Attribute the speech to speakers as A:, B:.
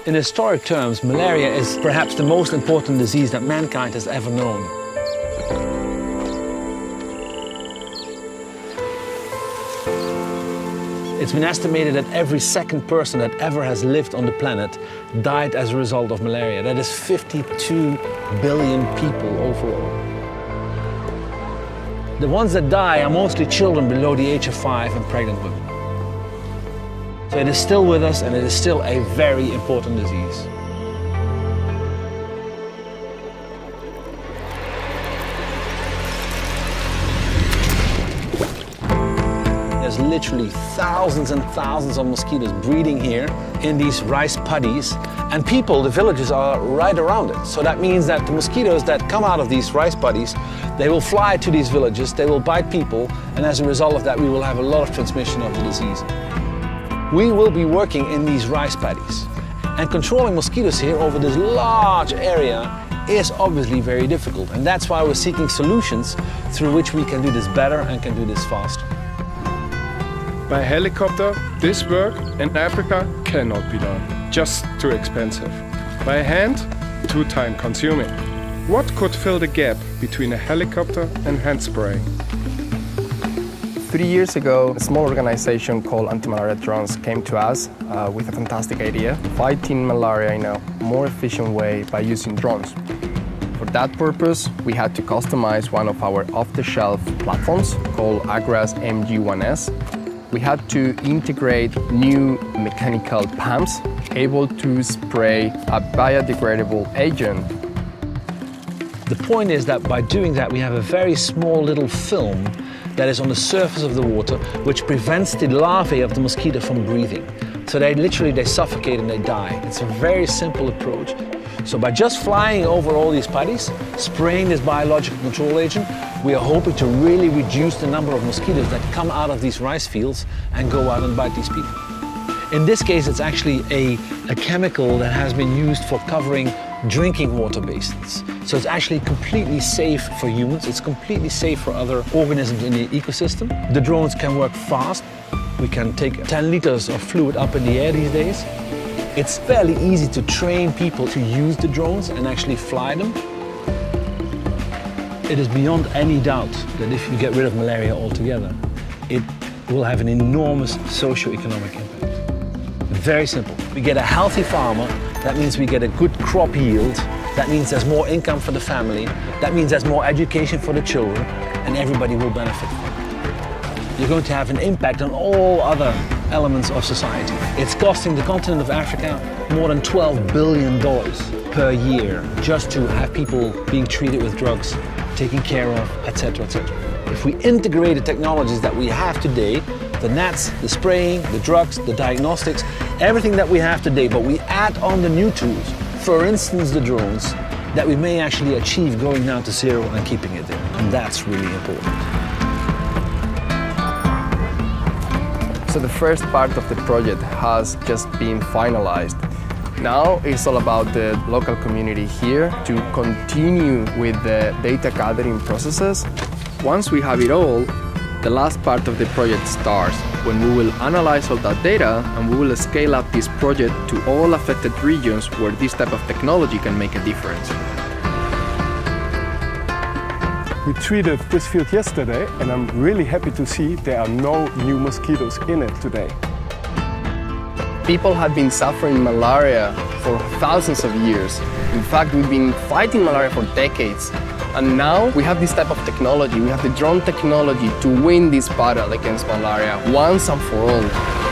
A: In historic terms, malaria is perhaps the most important disease that mankind has ever known. It's been estimated that every second person that ever has lived on the planet died as a result of malaria. That is 52 billion people overall. The ones that die are mostly children below the age of 5 and pregnant women. So it is still with us, and it is still a very important disease. There's literally thousands and thousands of mosquitoes breeding here in these rice paddies, and people, the villagers, are right around it. So that means that the mosquitoes that come out of these rice paddies, they will fly to these villages, they will bite people, and as a result of that we will have a lot of transmission of the disease. We will be working in these rice paddies, and controlling mosquitoes here over this large area is obviously very difficult, and that's why we're seeking solutions through which we can do this better and can do this faster.
B: By helicopter, this work in Africa cannot be done, just too expensive. By hand, too time consuming. What could fill the gap between a helicopter and hand spraying?
C: 3 years ago, a small organization called Anti-Malaria Drones came to us with a fantastic idea, fighting malaria in a more efficient way by using drones. For that purpose, we had to customize one of our off-the-shelf platforms called Agras MG-1S. We had to integrate new mechanical pumps able to spray a biodegradable agent.
A: The point is that by doing that, we have a very small little film that is on the surface of the water, which prevents the larvae of the mosquito from breathing. So they suffocate and they die. It's a very simple approach. So by just flying over all these paddies, spraying this biological control agent, we are hoping to really reduce the number of mosquitoes that come out of these rice fields and go out and bite these people. In this case, it's actually a chemical that has been used for covering drinking water basins. So it's actually completely safe for humans, it's completely safe for other organisms in the ecosystem. The drones can work fast. We can take 10 liters of fluid up in the air these days. It's fairly easy to train people to use the drones and actually fly them. It is beyond any doubt that if you get rid of malaria altogether, it will have an enormous socio-economic impact. Very simple. We get a healthy farmer, that means we get a good crop yield, that means there's more income for the family, that means there's more education for the children, and everybody will benefit from it. You're going to have an impact on all other elements of society. It's costing the continent of Africa more than $12 billion per year just to have people being treated with drugs, taken care of, etc., etc. If we integrate the technologies that we have today, the nets, the spraying, the drugs, the diagnostics, everything that we have today, but we add on the new tools, for instance the drones, that we may actually achieve going down to zero and keeping it there. And that's really important.
C: So the first part of the project has just been finalized. Now it's all about the local community here to continue with the data gathering processes. Once we have it all, the last part of the project starts, when we will analyze all that data and we will scale up this project to all affected regions where this type of technology can make a difference.
B: We treated this field yesterday, and I'm really happy to see there are no new mosquitoes in it today.
C: People have been suffering malaria for thousands of years. In fact, we've been fighting malaria for decades. And now we have this type of technology, we have the drone technology to win this battle against malaria once and for all.